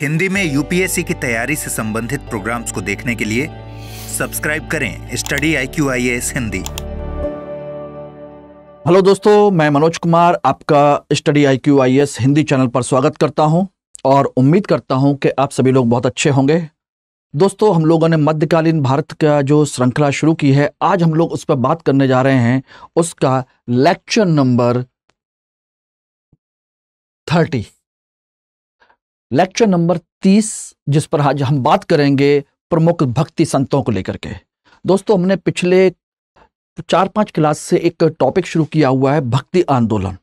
हिंदी में यूपीएससी की तैयारी से संबंधित प्रोग्राम्स को देखने के लिए सब्सक्राइब करें स्टडी IQIAS हिंदी। हेलो दोस्तों, मैं मनोज कुमार आपका स्टडी IQIAS हिंदी चैनल पर स्वागत करता हूं और उम्मीद करता हूं कि आप सभी लोग बहुत अच्छे होंगे। दोस्तों, हम लोगों ने मध्यकालीन भारत का जो श्रृंखला शुरू की है, आज हम लोग उस पर बात करने जा रहे हैं। उसका लेक्चर नंबर 30, लेक्चर नंबर 30, जिस पर आज हम बात करेंगे प्रमुख भक्ति संतों को लेकर के। दोस्तों, हमने पिछले 4-5 क्लास से एक टॉपिक शुरू किया हुआ है, भक्ति आंदोलन।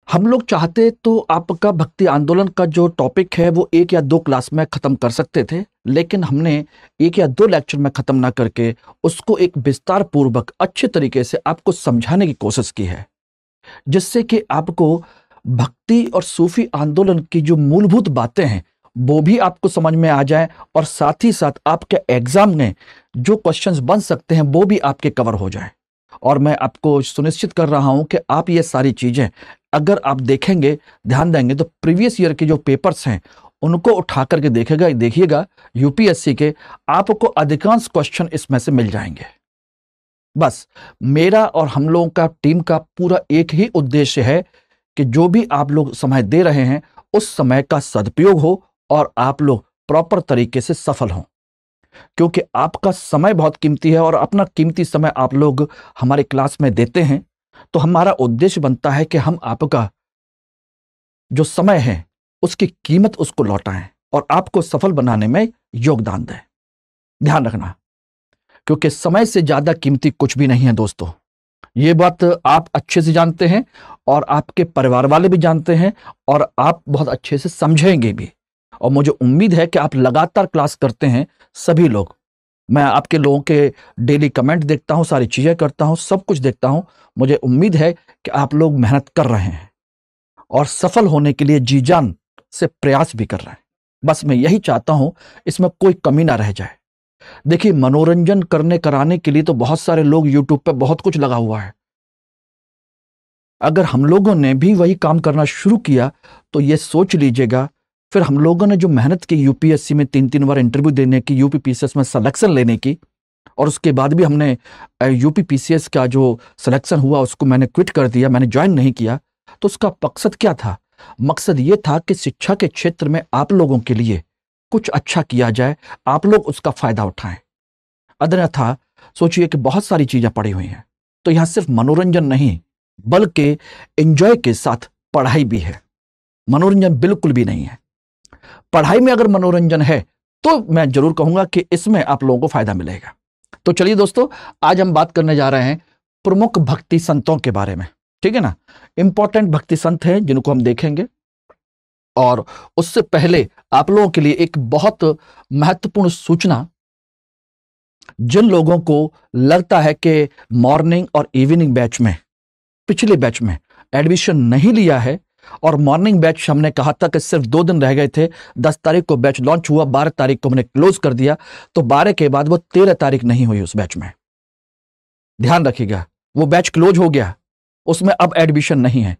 हम लोग चाहते तो आपका भक्ति आंदोलन का जो टॉपिक है वो 1 या 2 क्लास में खत्म कर सकते थे, लेकिन हमने 1 या 2 लेक्चर में खत्म ना करके उसको एक विस्तार पूर्वक अच्छे तरीके से आपको समझाने की कोशिश की है, जिससे कि आपको भक्ति और सूफी आंदोलन की जो मूलभूत बातें हैं वो भी आपको समझ में आ जाए और साथ ही साथ आपके एग्जाम में जो क्वेश्चंस बन सकते हैं वो भी आपके कवर हो जाए। और मैं आपको सुनिश्चित कर रहा हूं कि आप ये सारी चीजें अगर आप देखेंगे, ध्यान देंगे, तो प्रीवियस ईयर के जो पेपर्स हैं उनको उठा करके देखिएगा यूपीएससी के, आपको अधिकांश क्वेश्चन इसमें से मिल जाएंगे। बस मेरा और हम लोगों का टीम का पूरा एक ही उद्देश्य है कि जो भी आप लोग समय दे रहे हैं उस समय का सदुपयोग हो और आप लोग प्रॉपर तरीके से सफल हों, क्योंकि आपका समय बहुत कीमती है और अपना कीमती समय आप लोग हमारे क्लास में देते हैं। तो हमारा उद्देश्य बनता है कि हम आपका जो समय है उसकी कीमत उसको लौटाएं और आपको सफल बनाने में योगदान दें। ध्यान रखना, क्योंकि समय से ज्यादा कीमती कुछ भी नहीं है दोस्तों। ये बात आप अच्छे से जानते हैं और आपके परिवार वाले भी जानते हैं और आप बहुत अच्छे से समझेंगे भी। और मुझे उम्मीद है कि आप लगातार क्लास करते हैं सभी लोग। मैं आपके लोगों के डेली कमेंट देखता हूं, सारी चीजें करता हूं, सब कुछ देखता हूं। मुझे उम्मीद है कि आप लोग मेहनत कर रहे हैं और सफल होने के लिए जी जान से प्रयास भी कर रहे हैं। बस मैं यही चाहता हूं, इसमें कोई कमी ना रह जाए। देखिए, मनोरंजन कराने के लिए तो बहुत सारे लोग यूट्यूब पे बहुत कुछ लगा हुआ है। अगर हम लोगों ने भी वही काम करना शुरू किया तो ये सोच लीजिएगा, फिर हम लोगों ने जो मेहनत की यूपीएससी में 3-3 बार इंटरव्यू देने की, यूपी पीसीएस में सिलेक्शन लेने की, और उसके बाद भी हमने यूपी पीसीएस का जो सिलेक्शन हुआ उसको मैंने क्विट कर दिया, मैंने ज्वाइन नहीं किया। तो उसका मकसद क्या था? मकसद ये था कि शिक्षा के क्षेत्र में आप लोगों के लिए कुछ अच्छा किया जाए, आप लोग उसका फायदा उठाएं। अन्यथा सोचिए कि बहुत सारी चीजें पड़ी हुई हैं, तो यहां सिर्फ मनोरंजन नहीं बल्कि एंजॉय के साथ पढ़ाई भी है। मनोरंजन बिल्कुल भी नहीं है। पढ़ाई में अगर मनोरंजन है तो मैं जरूर कहूंगा कि इसमें आप लोगों को फायदा मिलेगा। तो चलिए दोस्तों, आज हम बात करने जा रहे हैं प्रमुख भक्ति संतों के बारे में। ठीक है ना? इंपॉर्टेंट भक्ति संत हैं जिनको हम देखेंगे। और उससे पहले आप लोगों के लिए एक बहुत महत्वपूर्ण सूचना, जिन लोगों को लगता है कि मॉर्निंग और इवनिंग बैच में, पिछले बैच में एडमिशन नहीं लिया है, और मॉर्निंग बैच हमने कहा था कि सिर्फ 2 दिन रह गए थे। 10 तारीख को बैच लॉन्च हुआ, 12 तारीख को हमने क्लोज कर दिया, तो 12 के बाद वो 13 तारीख नहीं हुई उस बैच में। ध्यान रखिएगा, वो बैच क्लोज हो गया, उसमें अब एडमिशन नहीं है।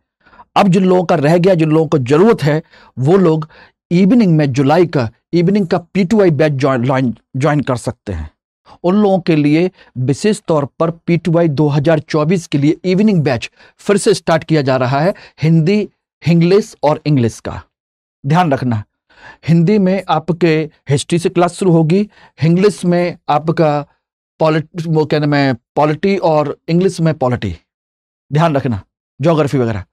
अब जिन लोगों का रह गया, जिन लोगों को जरूरत है, वो लोग इवनिंग में जुलाई का इवनिंग का P2I बैच ज्वाइन कर सकते हैं। उन लोगों के लिए विशेष तौर पर P2I 2024 के लिए इवनिंग बैच फिर से स्टार्ट किया जा रहा है, हिंदी, इंग्लिश और इंग्लिश का। ध्यान रखना, हिंदी में आपके हिस्ट्री से क्लास शुरू होगी, इंग्लिश में आपका पॉलिटी और इंग्लिश में पॉलिटी। ध्यान रखना, ज्योग्राफी वगैरह,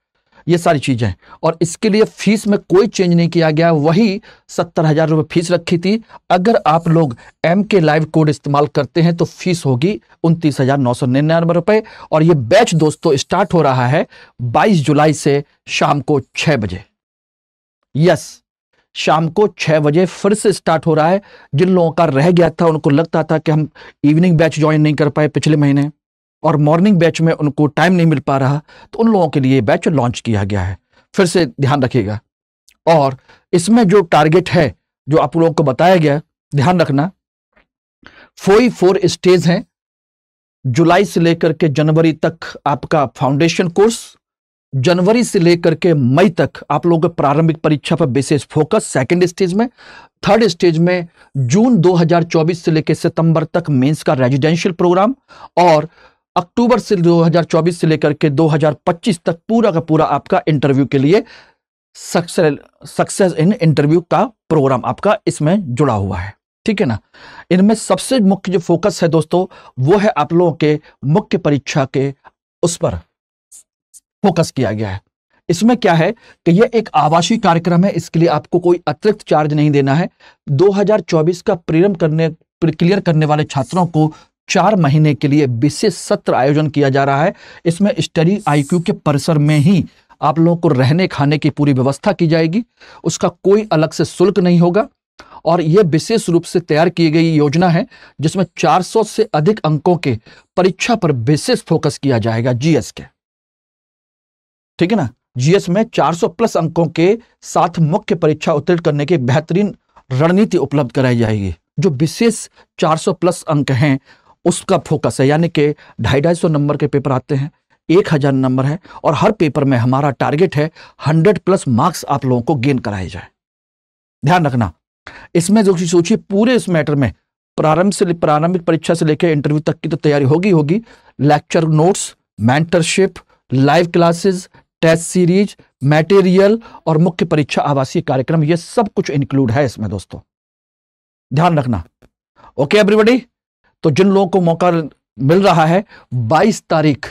ये सारी चीजें। और इसके लिए फीस में कोई चेंज नहीं किया गया, वही 70,000 रुपये फीस रखी थी। अगर आप लोग MK लाइव कोड इस्तेमाल करते हैं तो फीस होगी 29,999 रुपये। और ये बैच दोस्तों स्टार्ट हो रहा है 22 जुलाई से शाम को 6 बजे। यस, शाम को 6 बजे फिर से स्टार्ट हो रहा है। जिन लोगों का रह गया था, उनको लगता था कि हम इवनिंग बैच ज्वाइन नहीं कर पाए पिछले महीने और मॉर्निंग बैच में उनको टाइम नहीं मिल पा रहा, तो उन लोगों के लिए बैच लॉन्च किया गया है। फिर से ध्यान रखिएगा। और इसमें जो टारगेट है, जो आप लोगों को बताया गया, ध्यान रखना, 4 स्टेज हैं। जुलाई से लेकर के जनवरी तक आपका फाउंडेशन कोर्स, जनवरी से लेकर के मई तक आप लोगों के प्रारंभिक परीक्षा पर विशेष फोकस सेकंड स्टेज में। थर्ड स्टेज में जून 2024 से लेकर सितंबर तक मेंस का रेजिडेंशियल प्रोग्राम, और अक्टूबर से 2024 से लेकर के 2025 तक पूरा का पूरा आपका इंटरव्यू के लिए सक्सेस इन इंटरव्यू का प्रोग्राम आपका इसमें जुड़ा हुआ है। ठीक है ना। इनमें सबसे मुख्य जो फोकस है दोस्तों वो है आप लोगों के मुख्य परीक्षा के उस पर फोकस किया गया है। इसमें क्या है कि यह एक आवासीय कार्यक्रम है, इसके लिए आपको कोई अतिरिक्त चार्ज नहीं देना है। 2024 का क्लियर करने वाले छात्रों को 4 महीने के लिए विशेष सत्र आयोजन किया जा रहा है। इसमें स्टडी IQ के परिसर में ही आप लोगों को रहने खाने की पूरी व्यवस्था की जाएगी, उसका कोई अलग से शुल्क नहीं होगा। और यह विशेष रूप से तैयार की गई योजना है जिसमें 400 से अधिक अंकों के परीक्षा पर विशेष फोकस किया जाएगा, GS के। ठीक है ना। GS में 400 प्लस अंकों के साथ मुख्य परीक्षा उत्तीर्ण करने की बेहतरीन रणनीति उपलब्ध कराई जाएगी। जो विशेष 400 प्लस अंक हैं उसका फोकस है, यानी कि 250 नंबर के पेपर आते हैं, 1000 नंबर है, और हर पेपर में हमारा टारगेट है 100 प्लस मार्क्स आप लोगों को गेन कराए जाए। ध्यान रखना, इसमें जो सोचिए पूरे इस मैटर में प्रारंभिक परीक्षा से लेकर इंटरव्यू तक की तो तैयारी होगी। Lecture notes, mentorship, live classes, test series, material और मुख्य परीक्षा आवासीय कार्यक्रम, ये सब कुछ इंक्लूड है इसमें दोस्तों, ध्यान रखना। Okay everybody. तो जिन लोगों को मौका मिल रहा है 22 तारीख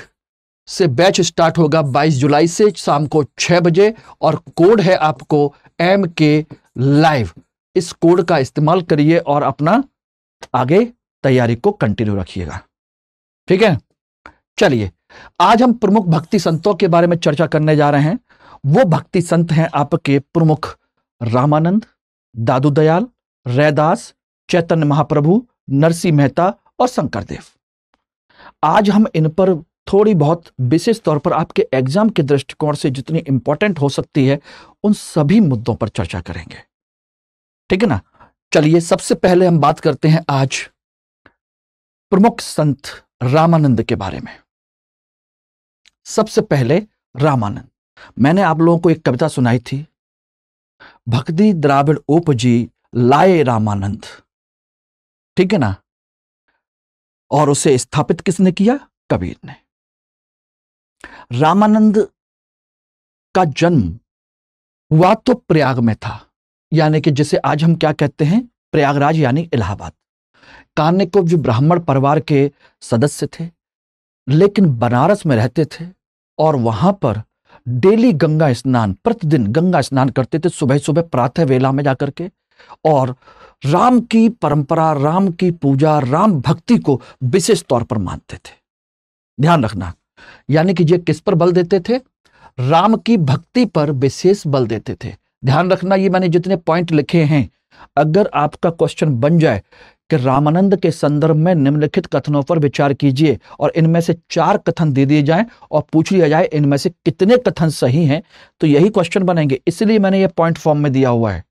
से बैच स्टार्ट होगा, 22 जुलाई से शाम को 6 बजे, और कोड है आपको MK लाइव। इस कोड का इस्तेमाल करिए और अपना आगे तैयारी को कंटिन्यू रखिएगा। ठीक है। चलिए आज हम प्रमुख भक्ति संतों के बारे में चर्चा करने जा रहे हैं। वो भक्ति संत हैं आपके प्रमुख रामानंद, दादू दयाल, रैदास, चैतन्य महाप्रभु, नरसिंह मेहता और शंकरदेव। आज हम इन पर थोड़ी बहुत विशेष तौर पर आपके एग्जाम के दृष्टिकोण से जितनी इंपॉर्टेंट हो सकती है उन सभी मुद्दों पर चर्चा करेंगे। ठीक है ना। चलिए सबसे पहले हम बात करते हैं आज प्रमुख संत रामानंद के बारे में। सबसे पहले रामानंद, मैंने आप लोगों को एक कविता सुनाई थी, भक्ति द्राविड़ उपजी लाए रामानंद। ठीक है ना। और उसे स्थापित किसने किया? कबीर ने। रामानंद का जन्म हुआ तो प्रयाग में था, यानी कि जिसे आज हम क्या कहते हैं, प्रयागराज यानी इलाहाबाद। कान्यकुब्ज जो ब्राह्मण परिवार के सदस्य थे, लेकिन बनारस में रहते थे और वहां पर डेली गंगा स्नान, प्रतिदिन गंगा स्नान करते थे सुबह सुबह प्रातः वेला में जाकर के, और राम की परंपरा, राम की पूजा, राम भक्ति को विशेष तौर पर मानते थे। ध्यान रखना, यानी कि ये किस पर बल देते थे? राम की भक्ति पर विशेष बल देते थे। ध्यान रखना, ये मैंने जितने पॉइंट लिखे हैं, अगर आपका क्वेश्चन बन जाए कि रामानंद के संदर्भ में निम्नलिखित कथनों पर विचार कीजिए और इनमें से 4 कथन दे दिए जाएं और पूछ लिया जाए इनमें से कितने कथन सही हैं, तो यही क्वेश्चन बनेंगे। इसलिए मैंने ये पॉइंट फॉर्म में दिया हुआ है।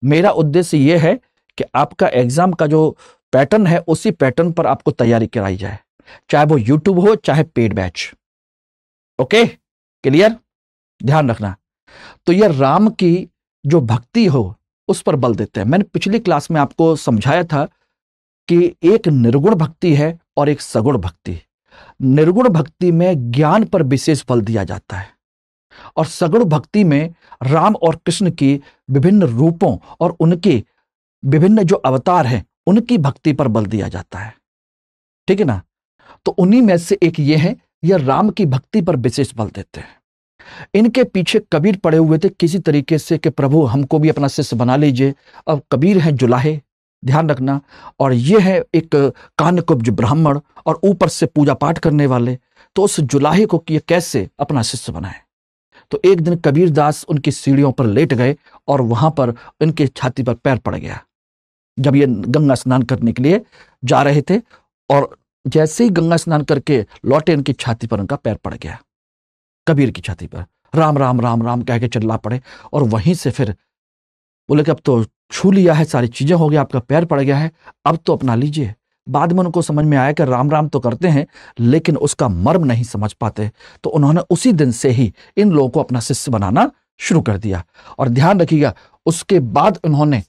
मेरा उद्देश्य यह है कि आपका एग्जाम का जो पैटर्न है उसी पैटर्न पर आपको तैयारी कराई जाए, चाहे वो यूट्यूब हो चाहे पेड बैच। Okay, clear? ध्यान रखना। तो यह राम की जो भक्ति हो उस पर बल देते हैं। मैंने पिछली क्लास में आपको समझाया था कि एक निर्गुण भक्ति है और एक सगुण भक्ति। निर्गुण भक्ति में ज्ञान पर विशेष बल दिया जाता है और सगुण भक्ति में राम और कृष्ण की विभिन्न रूपों और उनके विभिन्न जो अवतार हैं उनकी भक्ति पर बल दिया जाता है। ठीक है ना। तो उन्हीं में से एक ये है, यह राम की भक्ति पर विशेष बल देते हैं। इनके पीछे कबीर पड़े हुए थे किसी तरीके से कि प्रभु हमको भी अपना शिष्य बना लीजिए। अब कबीर है जुलाहे, ध्यान रखना, और ये है एक कान्यकुब्ज ब्राह्मण और ऊपर से पूजा पाठ करने वाले। तो उस जुलाहे को ये कैसे अपना शिष्य बनाए? तो एक दिन कबीर दास उनकी सीढ़ियों पर लेट गए और वहां पर उनके छाती पर पैर पड़ गया जब ये गंगा स्नान करने के लिए जा रहे थे, और जैसे ही गंगा स्नान करके लौटे उनकी छाती पर उनका पैर पड़ गया, कबीर की छाती पर। राम राम राम राम कह के चिल्ला पड़े और वहीं से फिर बोले कि अब तो छू लिया है, सारी चीजें हो गई, आपका पैर पड़ गया है, अब तो अपना लीजिए। बाद में उनको समझ में आया कि राम राम तो करते हैं लेकिन उसका मर्म नहीं समझ पाते, तो उन्होंने उसी दिन से ही इन लोगों को अपना शिष्य बनाना शुरू कर दिया। और ध्यान रखिएगा, उसके बाद उन्होंने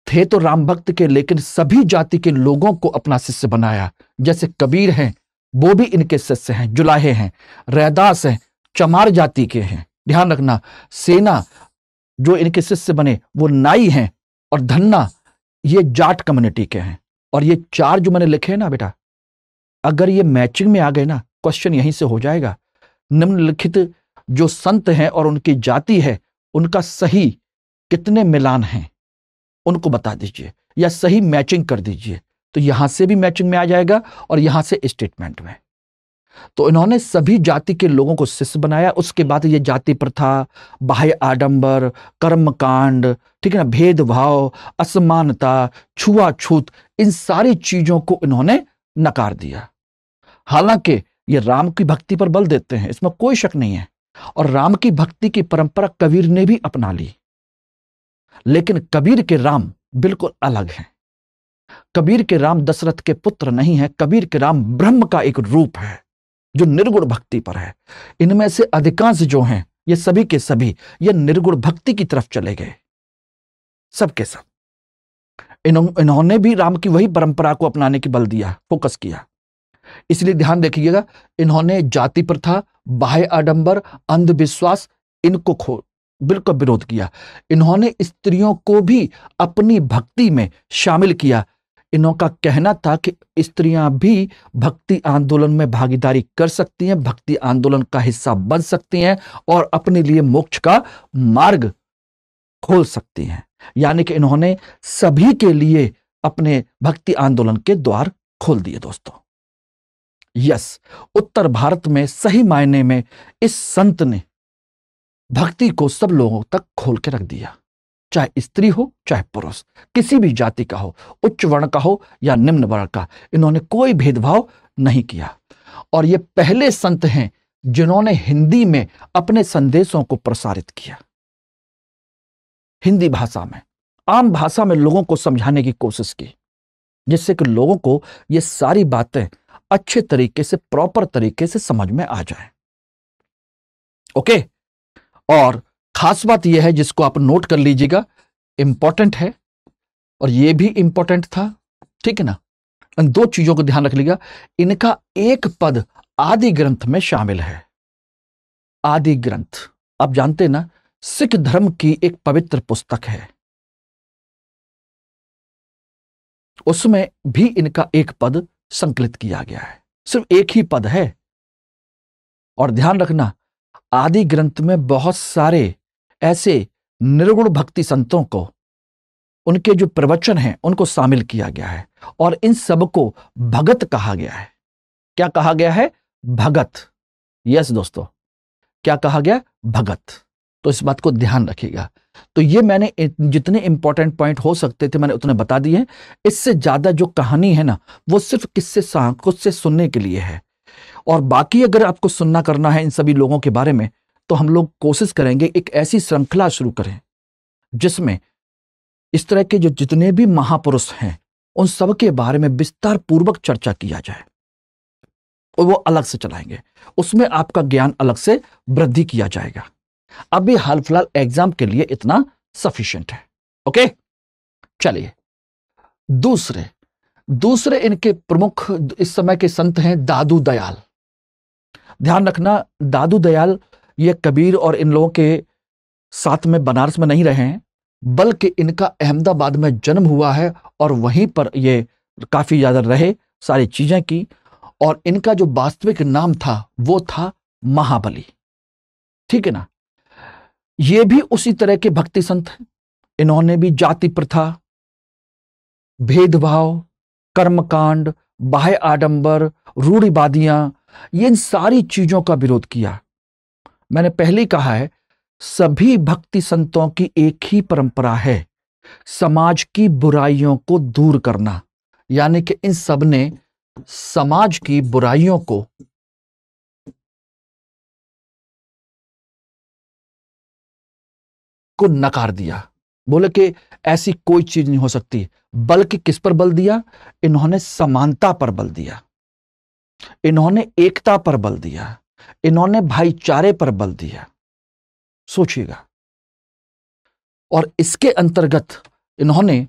थे तो राम भक्त के, लेकिन सभी जाति के लोगों को अपना शिष्य बनाया। जैसे कबीर हैं, वो भी इनके शिष्य हैं, जुलाहे हैं। रैदास हैं, चमार जाति के हैं। ध्यान रखना, सेना जो इनके शिष्य बने वो नाई हैं, और धन्ना ये जाट कम्युनिटी के हैं। और ये चार जो मैंने लिखे हैं ना बेटा, अगर ये मैचिंग में आ गए ना, क्वेश्चन यहीं से हो जाएगा। निम्नलिखित जो संत हैं और उनकी जाति है, उनका सही कितने मिलान हैं उनको बता दीजिए, या सही मैचिंग कर दीजिए। तो यहां से भी मैचिंग में आ जाएगा और यहां से स्टेटमेंट में। तो इन्होंने सभी जाति के लोगों को शिष्य बनाया। उसके बाद ये जाति प्रथा, बाह्य आडंबर, कर्मकांड, ठीक है ना, भेदभाव, असमानता, छुआछूत, इन सारी चीजों को इन्होंने नकार दिया। हालांकि ये राम की भक्ति पर बल देते हैं, इसमें कोई शक नहीं है, और राम की भक्ति की परंपरा कबीर ने भी अपना ली। लेकिन कबीर के राम बिल्कुल अलग हैं। कबीर के राम दशरथ के पुत्र नहीं है। कबीर के राम ब्रह्म का एक रूप है जो निर्गुण भक्ति पर है। इनमें से अधिकांश जो हैं, ये सभी के सभी ये निर्गुण भक्ति की तरफ चले गए, सबके सब। इन्होंने भी राम की वही परंपरा को अपनाने की बल दिया, फोकस किया। इसलिए ध्यान रखिएगा, इन्होंने जाति प्रथा, बाह्य आडंबर, अंधविश्वास, इनको बिल्कुल विरोध किया। इन्होंने स्त्रियों को भी अपनी भक्ति में शामिल किया। इनका कहना था कि स्त्रियां भी भक्ति आंदोलन में भागीदारी कर सकती हैं, भक्ति आंदोलन का हिस्सा बन सकती हैं और अपने लिए मोक्ष का मार्ग खोल सकती हैं। यानी कि इन्होंने सभी के लिए अपने भक्ति आंदोलन के द्वार खोल दिए दोस्तों। यस, उत्तर भारत में सही मायने में इस संत ने भक्ति को सब लोगों तक खोल के रख दिया, चाहे स्त्री हो चाहे पुरुष, किसी भी जाति का हो, उच्च वर्ण का हो या निम्न वर्ण का, इन्होंने कोई भेदभाव नहीं किया। और ये पहले संत हैं जिन्होंने हिंदी में अपने संदेशों को प्रसारित किया। हिंदी भाषा में, आम भाषा में लोगों को समझाने की कोशिश की, जिससे कि लोगों को ये सारी बातें अच्छे तरीके से, प्रॉपर तरीके से समझ में आ जाए। ओके, और खास बात यह है जिसको आप नोट कर लीजिएगा, इंपॉर्टेंट है और यह भी इंपॉर्टेंट था, ठीक है ना। इन दो चीजों को ध्यान रख लीजिएगा। इनका एक पद आदि ग्रंथ में शामिल है। आदि ग्रंथ आप जानते ना, सिख धर्म की एक पवित्र पुस्तक है, उसमें भी इनका एक पद संकलित किया गया है। सिर्फ एक ही पद है। और ध्यान रखना, आदि ग्रंथ में बहुत सारे ऐसे निर्गुण भक्ति संतों को, उनके जो प्रवचन हैं उनको शामिल किया गया है, और इन सब को भगत कहा गया है। क्या कहा गया है? भगत। यस दोस्तों, क्या कहा गया? भगत। तो इस बात को ध्यान रखिएगा। तो ये मैंने जितने इंपॉर्टेंट पॉइंट हो सकते थे मैंने उतने बता दिए हैं। इससे ज्यादा जो कहानी है ना, वो सिर्फ किस्से कुछ से सुनने के लिए है। और बाकी अगर आपको सुनना करना है इन सभी लोगों के बारे में, तो हम लोग कोशिश करेंगे एक ऐसी श्रृंखला शुरू करें जिसमें इस तरह के जो जितने भी महापुरुष हैं उन सब के बारे में विस्तार पूर्वक चर्चा किया जाए, और वो अलग से चलाएंगे। उसमें आपका ज्ञान अलग से वृद्धि किया जाएगा। अभी हाल फिलहाल एग्जाम के लिए इतना सफिशिएंट है। ओके, चलिए दूसरे इनके प्रमुख इस समय के संत हैं दादू दयाल। ध्यान रखना, दादू दयाल ये कबीर और इन लोगों के साथ में बनारस में नहीं रहे हैं, बल्कि इनका अहमदाबाद में जन्म हुआ है और वहीं पर ये काफी ज्यादा रहे, सारी चीजें की। और इनका जो वास्तविक नाम था वो था महाबली, ठीक है ना। ये भी उसी तरह के भक्ति संत हैं। इन्होंने भी जाति प्रथा, भेदभाव, कर्मकांड, बाह्य आडंबर, रूढ़िवादियां, ये इन सारी चीजों का विरोध किया। मैंने पहले ही कहा है, सभी भक्ति संतों की एक ही परंपरा है, समाज की बुराइयों को दूर करना। यानी कि इन सब ने समाज की बुराइयों को नकार दिया। बोले कि ऐसी कोई चीज नहीं हो सकती, बल्कि किस पर बल दिया? इन्होंने समानता पर बल दिया, इन्होंने एकता पर बल दिया, इन्होंने भाईचारे पर बल दिया। सोचिएगा। और इसके अंतर्गत इन्होंने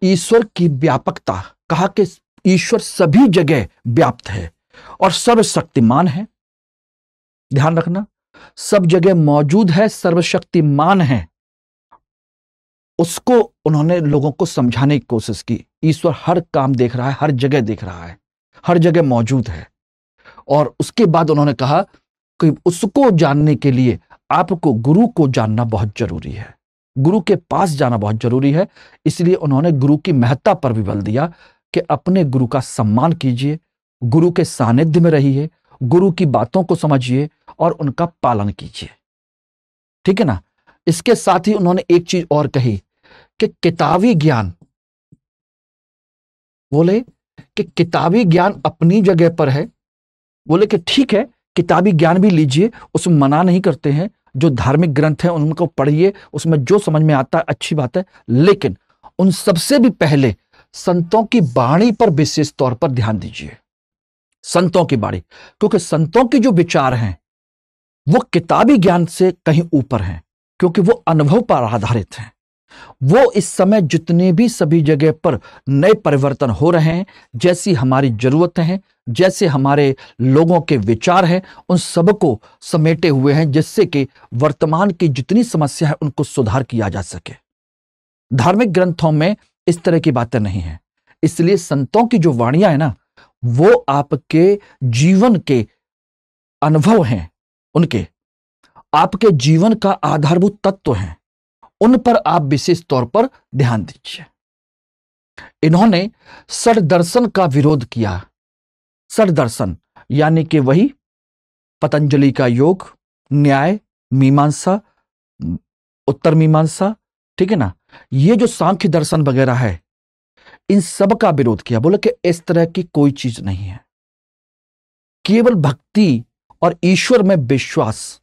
ईश्वर की व्यापकता, कहा कि ईश्वर सभी जगह व्याप्त है और सर्वशक्तिमान है। ध्यान रखना, सब जगह मौजूद है, सर्वशक्तिमान है। उसको उन्होंने लोगों को समझाने की कोशिश की। ईश्वर हर काम देख रहा है, हर जगह देख रहा है, हर जगह मौजूद है। और उसके बाद उन्होंने कहा कि उसको जानने के लिए आपको गुरु को जानना बहुत जरूरी है, गुरु के पास जाना बहुत जरूरी है। इसलिए उन्होंने गुरु की महत्ता पर भी बल दिया कि अपने गुरु का सम्मान कीजिए, गुरु के सानिध्य में रहिए, गुरु की बातों को समझिए और उनका पालन कीजिए। ठीक है ना। इसके साथ ही उन्होंने एक चीज और कही कि किताबी ज्ञान, बोले कि किताबी ज्ञान अपनी जगह पर है। बोले कि ठीक है, किताबी ज्ञान भी लीजिए, उसमें मना नहीं करते हैं। जो धार्मिक ग्रंथ हैं उनको पढ़िए, उसमें जो समझ में आता है अच्छी बात है, लेकिन उन सबसे भी पहले संतों की वाणी पर विशेष तौर पर ध्यान दीजिए। संतों की वाणी, क्योंकि संतों के जो विचार हैं वो किताबी ज्ञान से कहीं ऊपर हैं, क्योंकि वो अनुभव पर आधारित हैं। वो इस समय जितने भी सभी जगह पर नए परिवर्तन हो रहे हैं, जैसी हमारी जरूरतें हैं, जैसे हमारे लोगों के विचार हैं, उन सबको समेटे हुए हैं, जिससे कि वर्तमान की जितनी समस्या है उनको सुधार किया जा सके। धार्मिक ग्रंथों में इस तरह की बातें नहीं है। इसलिए संतों की जो वाणियां है ना, वो आपके जीवन के अनुभव हैं, उनके आपके जीवन का आधारभूत तत्व हैं, उन पर आप विशेष तौर पर ध्यान दीजिए। इन्होंने षड दर्शन का विरोध किया। षड दर्शन यानी कि वही पतंजलि का योग, न्याय, मीमांसा, उत्तर मीमांसा, ठीक है ना, ये जो सांख्य दर्शन वगैरह है, इन सब का विरोध किया। बोले कि इस तरह की कोई चीज नहीं है, केवल भक्ति और ईश्वर में विश्वास,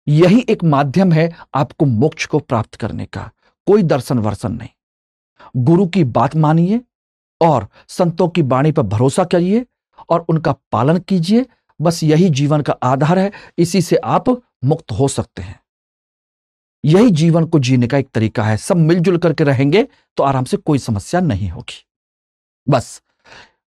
यही एक माध्यम है आपको मोक्ष को प्राप्त करने का। कोई दर्शन वर्शन नहीं। गुरु की बात मानिए और संतों की वाणी पर भरोसा करिए और उनका पालन कीजिए। बस यही जीवन का आधार है, इसी से आप मुक्त हो सकते हैं। यही जीवन को जीने का एक तरीका है। सब मिलजुल करके रहेंगे तो आराम से कोई समस्या नहीं होगी, बस।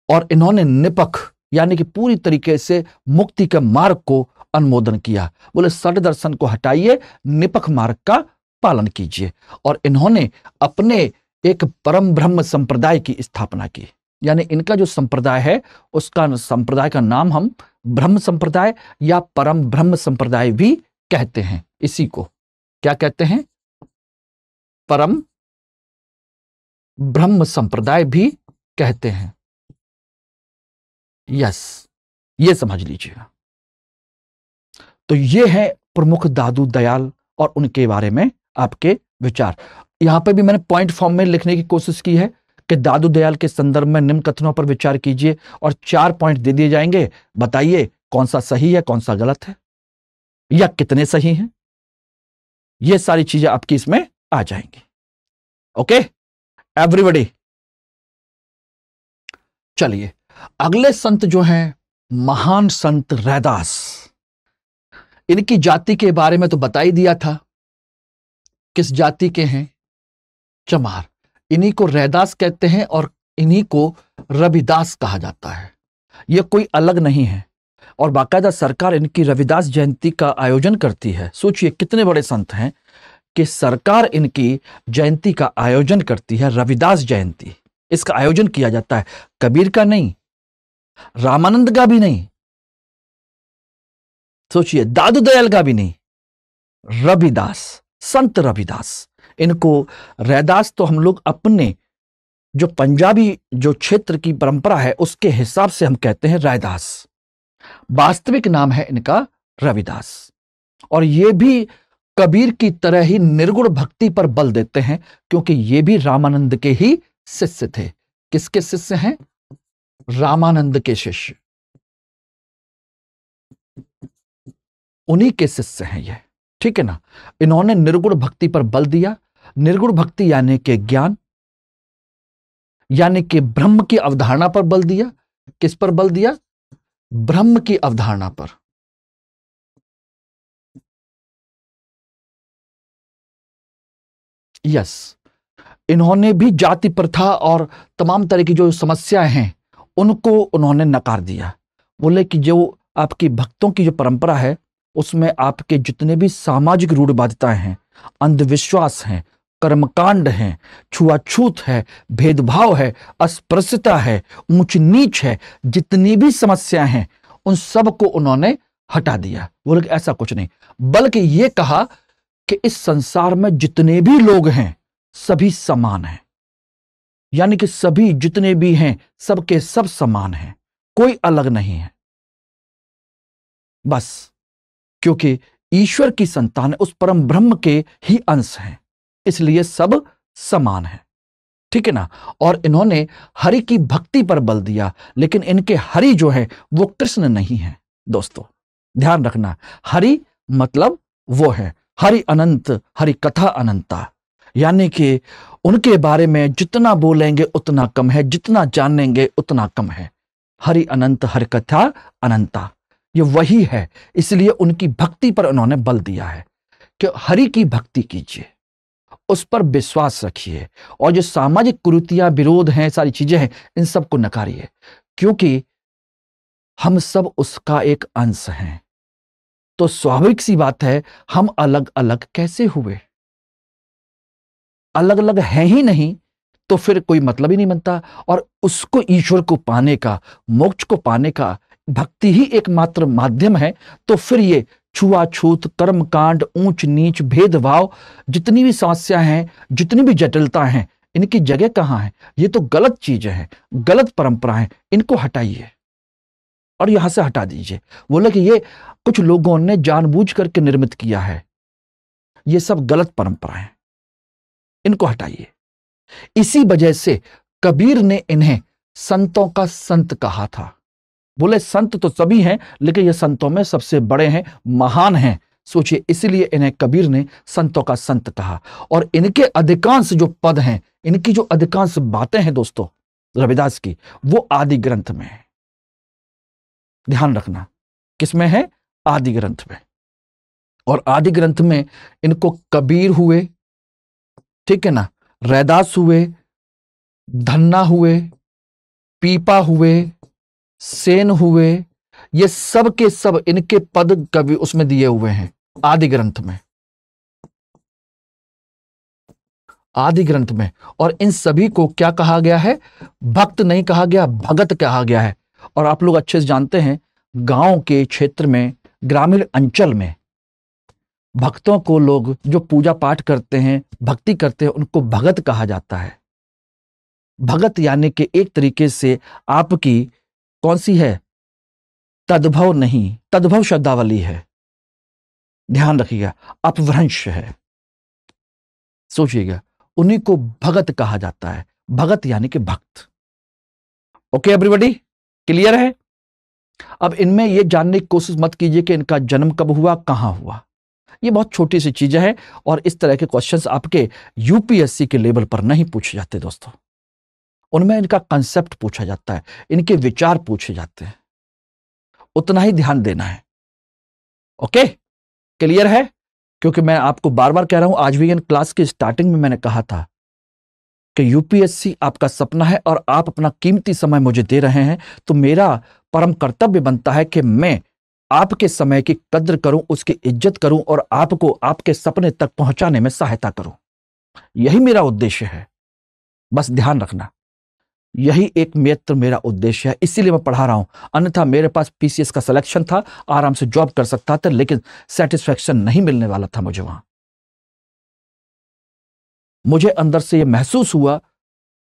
और इन्होंने निपख यानी कि पूरी तरीके से मुक्ति के मार्ग को अनुमोदन किया। बोले षड दर्शन को हटाइए, निपख मार्ग का पालन कीजिए। और इन्होंने अपने एक परम ब्रह्म संप्रदाय की स्थापना की। यानी इनका जो संप्रदाय है, उसका संप्रदाय का नाम हम ब्रह्म संप्रदाय या परम ब्रह्म संप्रदाय भी कहते हैं। इसी को क्या कहते हैं? परम ब्रह्म संप्रदाय भी कहते हैं। यस, ये समझ लीजिएगा। तो ये है प्रमुख दादू दयाल और उनके बारे में आपके विचार। यहां पे भी मैंने पॉइंट फॉर्म में लिखने की कोशिश की है कि दादू दयाल के संदर्भ में निम्न कथनों पर विचार कीजिए, और 4 पॉइंट दे दिए जाएंगे। बताइए कौन सा सही है, कौन सा गलत है, या कितने सही हैं। ये सारी चीजें आपकी इसमें आ जाएंगी। Okay everybody. चलिए, अगले संत जो हैं महान संत रैदास। इनकी जाति के बारे में तो बता ही दिया था, किस जाति के हैं? चमार। इन्हीं को रैदास कहते हैं और इन्हीं को रविदास कहा जाता है। यह कोई अलग नहीं है, और बाकायदा सरकार इनकी रविदास जयंती का आयोजन करती है। सोचिए कितने बड़े संत हैं कि सरकार इनकी जयंती का आयोजन करती है। रविदास जयंती, इसका आयोजन किया जाता है। कबीर का नहीं, रामानंद का भी नहीं, सोचिए दादू दयाल का भी नहीं, रविदास, संत रविदास। इनको रैदास तो हम लोग अपने जो पंजाबी जो क्षेत्र की परंपरा है उसके हिसाब से हम कहते हैं रैदास। वास्तविक नाम है इनका रविदास। और ये भी कबीर की तरह ही निर्गुण भक्ति पर बल देते हैं, क्योंकि ये भी रामानंद के ही शिष्य थे। किसके शिष्य हैं? रामानंद के शिष्य, उन्हीं के शिष्य हैं ये। ठीक है ना। इन्होंने निर्गुण भक्ति पर बल दिया, निर्गुण भक्ति यानी कि ज्ञान, यानी कि ब्रह्म की अवधारणा पर बल दिया। किस पर बल दिया? ब्रह्म की अवधारणा पर। यस, इन्होंने भी जाति प्रथा और तमाम तरह की जो समस्याएं हैं उनको उन्होंने नकार दिया। बोले कि जो आपकी भक्तों की जो परंपरा है उसमें आपके जितने भी सामाजिक रूढ़िवादिताएं हैं, अंधविश्वास हैं, कर्मकांड हैं, छुआछूत है, भेदभाव है, अस्पृश्यता है, ऊंच नीच है, जितनी भी समस्याएं हैं उन सब को उन्होंने हटा दिया। बोले कि ऐसा कुछ नहीं, बल्कि ये कहा कि इस संसार में जितने भी लोग हैं सभी समान हैं, यानी कि सभी जितने भी हैं सबके सब समान हैं, कोई अलग नहीं है। बस क्योंकि ईश्वर की संतान उस परम ब्रह्म के ही अंश हैं, इसलिए सब समान हैं। ठीक है ना। और इन्होंने हरि की भक्ति पर बल दिया, लेकिन इनके हरि जो है वो कृष्ण नहीं है। दोस्तों ध्यान रखना, हरि मतलब वो है हरि अनंत, हरि कथा अनंता, यानी कि उनके बारे में जितना बोलेंगे उतना कम है, जितना जानेंगे उतना कम है। हरि अनंत, हरि कथा अनंता, ये वही है। इसलिए उनकी भक्ति पर उन्होंने बल दिया है कि हरि की भक्ति कीजिए, उस पर विश्वास रखिए, और जो सामाजिक कुरीतियां, विरोध हैं, सारी चीजें हैं, इन सबको नकारिए, क्योंकि हम सब उसका एक अंश हैं। तो स्वाभाविक सी बात है, हम अलग अलग कैसे हुए? अलग अलग हैं ही नहीं तो फिर कोई मतलब ही नहीं बनता। और उसको, ईश्वर को पाने का, मोक्ष को पाने का भक्ति ही एकमात्र माध्यम है। तो फिर ये छुआछूत, कर्मकांड, ऊंच नीच, भेदभाव, जितनी भी समस्या हैं, जितनी भी जटिलता हैं, इनकी जगह कहां है? ये तो गलत चीजें हैं, गलत परंपरा है, इनको हटाइए और यहां से हटा दीजिए। बोले कि ये कुछ लोगों ने जानबूझ करके निर्मित किया है, ये सब गलत परंपरा है, इनको हटाइए। इसी वजह से कबीर ने इन्हें संतों का संत कहा था। बोले संत तो सभी हैं, लेकिन ये संतों में सबसे बड़े हैं, महान हैं। सोचिए, इसीलिए इन्हें कबीर ने संतों का संत कहा। और इनके अधिकांश जो पद हैं, इनकी जो अधिकांश बातें हैं दोस्तों रविदास की, वो आदि ग्रंथ में है। ध्यान रखना, किसमें है? आदि ग्रंथ में। और आदि ग्रंथ में इनको कबीर हुए, ठीक है ना, रैदास हुए, धन्ना हुए, पीपा हुए, सेन हुए, ये सब के सब इनके पद कवि उसमें दिए हुए हैं आदि ग्रंथ में, आदि ग्रंथ में। और इन सभी को क्या कहा गया है? भक्त नहीं कहा गया, भगत कहा गया है। और आप लोग अच्छे से जानते हैं, गांव के क्षेत्र में, ग्रामीण अंचल में भक्तों को, लोग जो पूजा पाठ करते हैं, भक्ति करते हैं, उनको भगत कहा जाता है। भगत यानी कि एक तरीके से आपकी कौन सी है? तद्भव नहीं, तद्भव शब्दावली है, ध्यान रखिएगा, अपभ्रंश है। सोचिएगा, उन्हीं को भगत कहा जाता है। भगत यानी कि भक्त। ओके एवरीबॉडी, क्लियर है? अब इनमें यह जानने की कोशिश मत कीजिए कि इनका जन्म कब हुआ, कहां हुआ। ये बहुत छोटी सी चीजें हैं, और इस तरह के क्वेश्चंस आपके यूपीएससी के लेवल पर नहीं पूछे जाते दोस्तों। उनमें इनका कंसेप्ट पूछा जाता है, इनके विचार पूछे जाते हैं, उतना ही ध्यान देना है। ओके, क्लियर है? क्योंकि मैं आपको बार बार कह रहा हूं, आज भी इन क्लास की स्टार्टिंग में मैंने कहा था कि यूपीएससी आपका सपना है और आप अपना कीमती समय मुझे दे रहे हैं, तो मेरा परम कर्तव्य बनता है कि मैं आपके समय की कद्र करूं, उसकी इज्जत करूं, और आपको आपके सपने तक पहुंचाने में सहायता करूं। यही मेरा उद्देश्य है, बस ध्यान रखना, यही एक मात्र मेरा उद्देश्य है, इसीलिए मैं पढ़ा रहा हूं। अन्यथा मेरे पास पीसीएस का सिलेक्शन था, आराम से जॉब कर सकता था, लेकिन सेटिस्फैक्शन नहीं मिलने वाला था मुझे वहां। मुझे अंदर से यह महसूस हुआ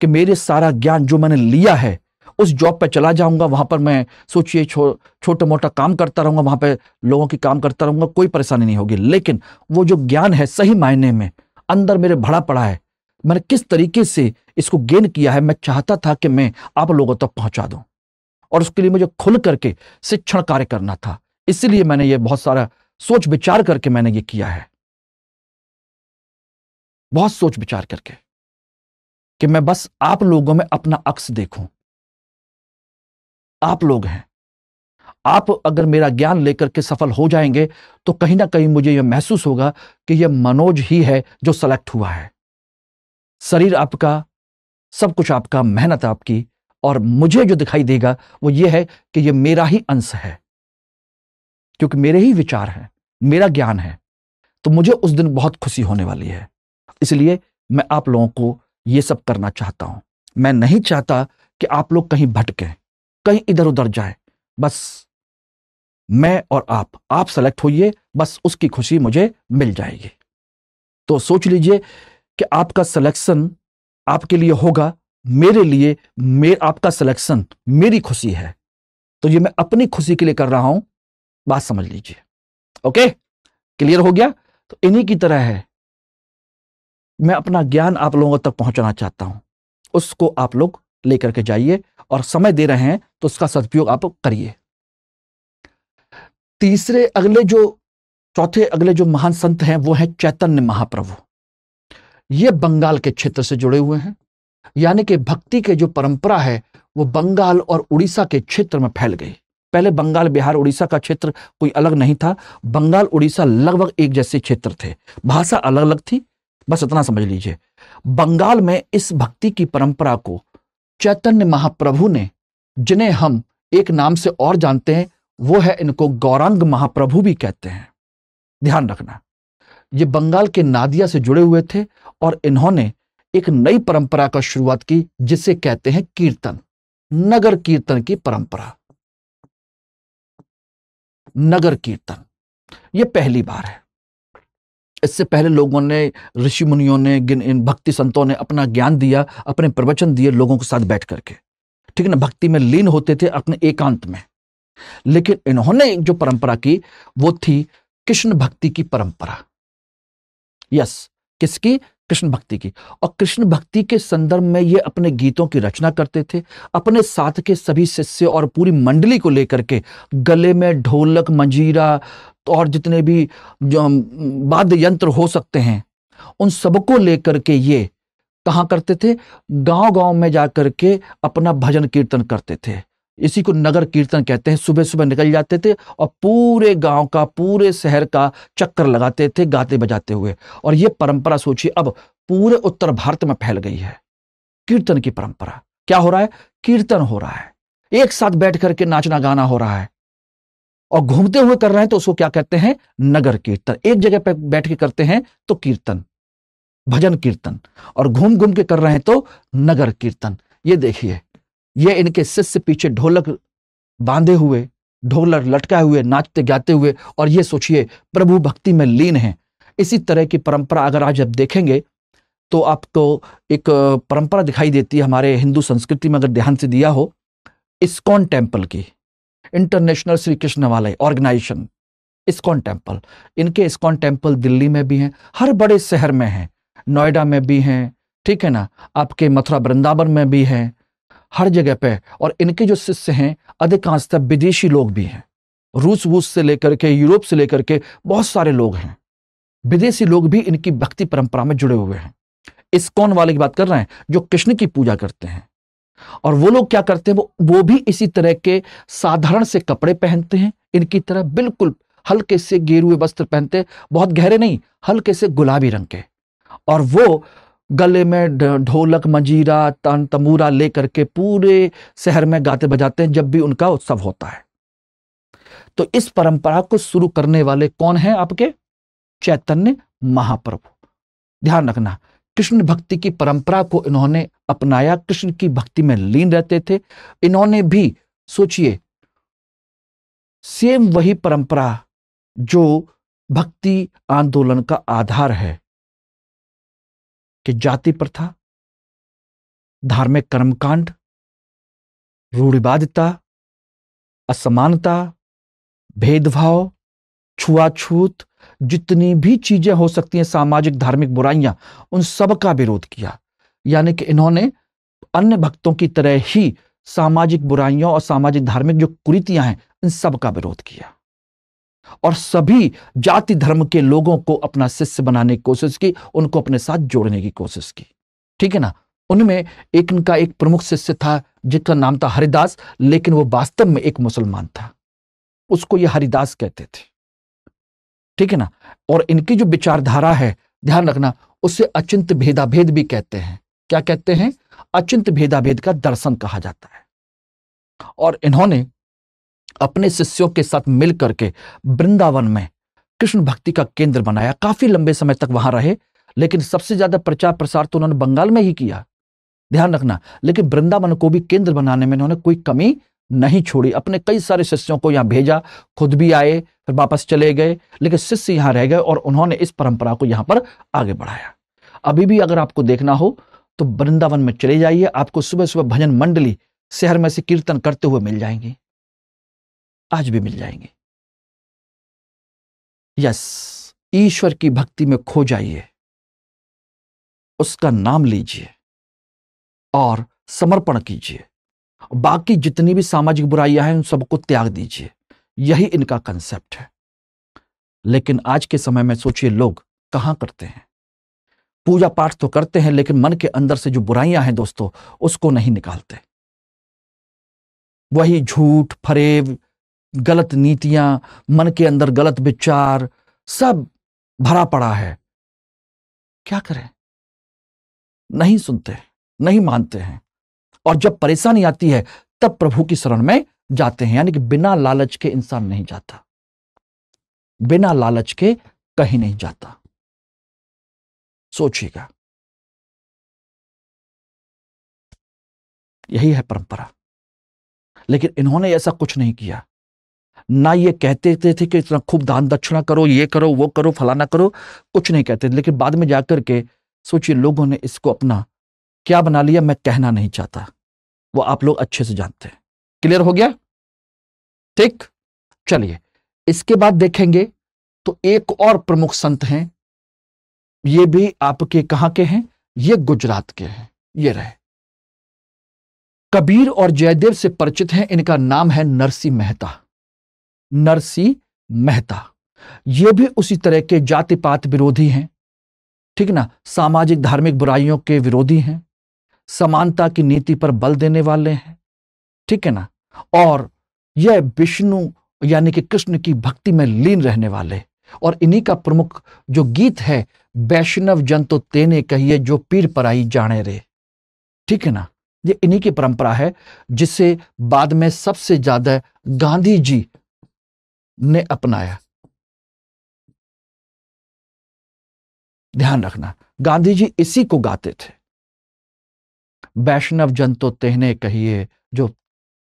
कि मेरे सारा ज्ञान जो मैंने लिया है, उस जॉब पे चला जाऊंगा, वहां पर मैं सोचिए छोटा मोटा काम करता रहूंगा, वहां पे लोगों की काम करता रहूंगा, कोई परेशानी नहीं होगी। लेकिन वो जो ज्ञान है, सही मायने में अंदर मेरे भरा पड़ा है, मैंने किस तरीके से इसको गेन किया है, मैं चाहता था कि मैं आप लोगों तक पहुंचा दूं, और उसके लिए मुझे खुल करके शिक्षण कार्य करना था। इसलिए मैंने ये बहुत सारा सोच विचार करके मैंने ये किया है। बहुत सोच विचार करके, कि मैं बस आप लोगों में अपना अक्स देखूं। आप लोग हैं, आप अगर मेरा ज्ञान लेकर के सफल हो जाएंगे तो कहीं ना कहीं मुझे यह महसूस होगा कि यह मनोज ही है जो सेलेक्ट हुआ है। शरीर आपका, सब कुछ आपका, मेहनत आपकी, और मुझे जो दिखाई देगा वो ये है कि यह मेरा ही अंश है, क्योंकि मेरे ही विचार हैं, मेरा ज्ञान है। तो मुझे उस दिन बहुत खुशी होने वाली है। इसलिए मैं आप लोगों को यह सब करना चाहता हूं। मैं नहीं चाहता कि आप लोग कहीं भटकें, कहीं इधर उधर जाए। बस मैं और आप सेलेक्ट होइए, बस उसकी खुशी मुझे मिल जाएगी। तो सोच लीजिए कि आपका सिलेक्शन आपके लिए होगा, मेरे लिए आपका सिलेक्शन मेरी खुशी है। तो ये मैं अपनी खुशी के लिए कर रहा हूं, बात समझ लीजिए। ओके, क्लियर हो गया? तो इन्हीं की तरह है, मैं अपना ज्ञान आप लोगों तक पहुंचाना चाहता हूं, उसको आप लोग लेकर के जाइए, और समय दे रहे हैं तो उसका सदुपयोग आप करिए। चौथे अगले जो महान संत हैं वो हैं चैतन्य महाप्रभु। ये बंगाल के क्षेत्र से जुड़े हुए हैं, यानी कि भक्ति के जो परंपरा है वो बंगाल और उड़ीसा के क्षेत्र में फैल गई। पहले बंगाल, बिहार, उड़ीसा का क्षेत्र कोई अलग नहीं था। बंगाल, उड़ीसा लगभग एक जैसे क्षेत्र थे, भाषा अलग अलग थी, बस इतना समझ लीजिए। बंगाल में इस भक्ति की परंपरा को चैतन्य महाप्रभु ने, जिन्हें हम एक नाम से और जानते हैं, वो है, इनको गौरांग महाप्रभु भी कहते हैं। ध्यान रखना, ये बंगाल के नादिया से जुड़े हुए थे और इन्होंने एक नई परंपरा का शुरुआत की जिसे कहते हैं कीर्तन, नगर कीर्तन की परंपरा। नगर कीर्तन ये पहली बार है। इससे पहले लोगों ने, ऋषि मुनियों ने, इन भक्ति संतों ने अपना ज्ञान दिया, अपने प्रवचन दिए लोगों के साथ बैठ करके, ठीक है ना, भक्ति में लीन होते थे अपने एकांत में। लेकिन इन्होंने जो परंपरा की वो थी कृष्ण भक्ति की परंपरा। यस, किसकी? कृष्ण भक्ति की। और कृष्ण भक्ति के संदर्भ में ये अपने गीतों की रचना करते थे, अपने साथ के सभी शिष्य और पूरी मंडली को लेकर के गले में ढोलक, मंजीरा और जितने भी जो वाद्य यंत्र हो सकते हैं उन सबको लेकर के ये कहां करते थे? गांव गांव में जाकर के अपना भजन कीर्तन करते थे। इसी को नगर कीर्तन कहते हैं। सुबह सुबह निकल जाते थे और पूरे गांव का, पूरे शहर का चक्कर लगाते थे गाते बजाते हुए। और ये परंपरा सोचिए अब पूरे उत्तर भारत में फैल गई है, कीर्तन की परंपरा। क्या हो रहा है? कीर्तन हो रहा है, एक साथ बैठ करके नाचना गाना हो रहा है, और घूमते हुए कर रहे हैं तो उसको क्या कहते हैं? नगर कीर्तन। एक जगह पे बैठ के करते हैं तो कीर्तन, भजन कीर्तन, और घूम घूम के कर रहे हैं तो नगर कीर्तन। ये देखिए, ये इनके शिष्य पीछे ढोलक बांधे हुए, ढोलक लटकाए हुए, नाचते गाते हुए, और ये सोचिए प्रभु भक्ति में लीन हैं। इसी तरह की परंपरा अगर आज आप देखेंगे तो आपको एक परंपरा दिखाई देती है हमारे हिंदू संस्कृति में, अगर ध्यान से दिया हो, इस्कॉन टेम्पल की, इंटरनेशनल श्री कृष्ण वाले ऑर्गेनाइजेशन इस्कॉन टेम्पल। इनके इस्कॉन टेम्पल दिल्ली में भी हैं, हर बड़े शहर में हैं, नोएडा में भी हैं, ठीक है ना, आपके मथुरा वृंदावन में भी हैं, हर जगह पे। और इनके जो शिष्य हैं अधिकांशतः विदेशी लोग भी हैं, रूस से लेकर के, यूरोप से लेकर के बहुत सारे लोग हैं, विदेशी लोग भी इनकी भक्ति परंपरा में जुड़े हुए हैं। इस्कॉन वाले की बात कर रहे हैं जो कृष्ण की पूजा करते हैं। और वो लोग क्या करते हैं? वो भी इसी तरह के साधारण से कपड़े पहनते हैं, इनकी तरह बिल्कुल हल्के से गेरुए वस्त्र पहनते हैं, बहुत गहरे नहीं, हल्के से गुलाबी रंग के। और वो गले में ढोलक, मंजीरा, तंबूरा लेकर के पूरे शहर में गाते बजाते हैं जब भी उनका उत्सव होता है। तो इस परंपरा को शुरू करने वाले कौन हैं? आपके चैतन्य महाप्रभु। ध्यान रखना, कृष्ण भक्ति की परंपरा को इन्होंने अपनाया, कृष्ण की भक्ति में लीन रहते थे। इन्होंने भी सोचिए सेम वही परंपरा जो भक्ति आंदोलन का आधार है कि जाति प्रथा, धार्मिक कर्मकांड, रूढ़िवादिता, असमानता, भेदभाव, छुआछूत, जितनी भी चीजें हो सकती हैं, सामाजिक धार्मिक बुराइयां, उन सब का विरोध किया। यानी कि इन्होंने अन्य भक्तों की तरह ही सामाजिक बुराइयों और सामाजिक धार्मिक जो कुरीतियां हैं इन सब का विरोध किया। और सभी जाति धर्म के लोगों को अपना शिष्य बनाने की कोशिश की, उनको अपने साथ जोड़ने की कोशिश की। ठीक है ना। उनमें एक इनका एक प्रमुख शिष्य था जिसका नाम था हरिदास, लेकिन वो वास्तव में एक मुसलमान था, उसको ये हरिदास कहते थे। ठीक है ना। और इनकी जो विचारधारा है, ध्यान रखना, उसे अचिंत भेदाभेद भी कहते हैं। क्या कहते हैं? अचिंत भेदाभेद का दर्शन कहा जाता है। और इन्होंने अपने शिष्यों के साथ मिल करके वृंदावन में कृष्ण भक्ति का केंद्र बनाया। काफी लंबे समय तक वहां रहे, लेकिन सबसे ज्यादा प्रचार प्रसार तो उन्होंने बंगाल में ही किया, ध्यान रखना। लेकिन वृंदावन को भी केंद्र बनाने में इन्होंने कोई कमी नहीं छोड़ी। अपने कई सारे शिष्यों को यहां भेजा, खुद भी आए, फिर वापस चले गए, लेकिन शिष्य यहां रह गए और उन्होंने इस परंपरा को यहां पर आगे बढ़ाया। अभी भी अगर आपको देखना हो तो वृंदावन में चले जाइए, आपको सुबह सुबह भजन मंडली शहर में से कीर्तन करते हुए मिल जाएंगे, आज भी मिल जाएंगे। यस, ईश्वर की भक्ति में खो जाइए, उसका नाम लीजिए और समर्पण कीजिए। बाकी जितनी भी सामाजिक बुराइयां हैं उन सबको त्याग दीजिए। यही इनका कंसेप्ट है। लेकिन आज के समय में सोचिए, लोग कहां करते हैं? पूजा पाठ तो करते हैं, लेकिन मन के अंदर से जो बुराइयां हैं दोस्तों, उसको नहीं निकालते। वही झूठ, फरेब, गलत नीतियां, मन के अंदर गलत विचार, सब भरा पड़ा है। क्या करें? नहीं सुनते, नहीं मानते हैं। और जब परेशानी आती है तब प्रभु की शरण में जाते हैं। यानी कि बिना लालच के इंसान नहीं जाता, बिना लालच के कहीं नहीं जाता। सोचिएगा, यही है परंपरा। लेकिन इन्होंने ऐसा कुछ नहीं किया। ना ये कहते थे कि इतना खूब दान दक्षिणा करो, ये करो, वो करो, फलाना करो, कुछ नहीं कहते। लेकिन बाद में जाकर के सोचिए, लोगों ने इसको अपना क्या बना लिया, मैं कहना नहीं चाहता, वो आप लोग अच्छे से जानते हैं। क्लियर हो गया? ठीक, चलिए इसके बाद देखेंगे तो एक और प्रमुख संत हैं, ये भी आपके कहां के हैं? ये गुजरात के हैं। ये रहे, कबीर और जयदेव से परिचित हैं। इनका नाम है नरसिंह मेहता। नरसिंह मेहता ये भी उसी तरह के जाति पात विरोधी हैं, ठीक ना, सामाजिक धार्मिक बुराइयों के विरोधी हैं, समानता की नीति पर बल देने वाले हैं, ठीक है ना। और यह विष्णु यानी कि कृष्ण की भक्ति में लीन रहने वाले। और इन्हीं का प्रमुख जो गीत है, वैष्णव जन तो तेने कहिए जो पीर पराई जाने रे, ठीक है ना। ये इन्हीं की परंपरा है, जिसे बाद में सबसे ज्यादा गांधी जी ने अपनाया। ध्यान रखना, गांधी जी इसी को गाते थे, वैष्णव जन तो तेने कहिए जो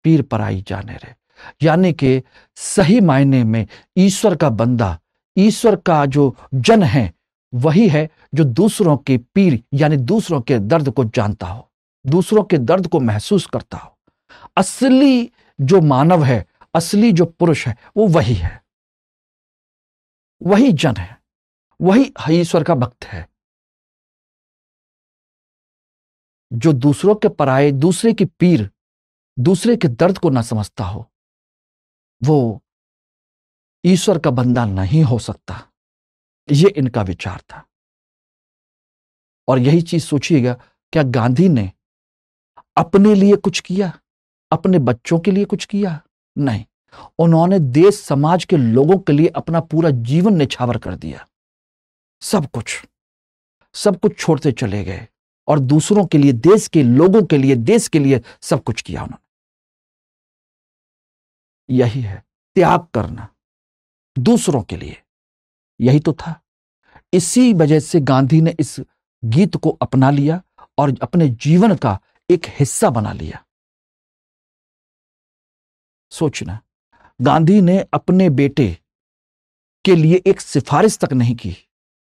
पीर पराई जाने रे। यानी कि सही मायने में ईश्वर का बंदा, ईश्वर का जो जन है, वही है जो दूसरों के पीर यानी दूसरों के दर्द को जानता हो, दूसरों के दर्द को महसूस करता हो। असली जो मानव है, असली जो पुरुष है, वो वही है, वही जन है, वही ईश्वर का भक्त है। जो दूसरों के पराये, दूसरे की पीर, दूसरे के दर्द को ना समझता हो, वो ईश्वर का बंदा नहीं हो सकता। ये इनका विचार था। और यही चीज सोचिएगा, क्या गांधी ने अपने लिए कुछ किया, अपने बच्चों के लिए कुछ किया? नहीं, उन्होंने देश समाज के लोगों के लिए अपना पूरा जीवन निछावर कर दिया। सब कुछ छोड़ते चले गए और दूसरों के लिए, देश के लोगों के लिए, देश के लिए सब कुछ किया उन्होंने। यही है त्याग करना दूसरों के लिए, यही तो था। इसी वजह से गांधी ने इस गीत को अपना लिया और अपने जीवन का एक हिस्सा बना लिया। सोचना, गांधी ने अपने बेटे के लिए एक सिफारिश तक नहीं की,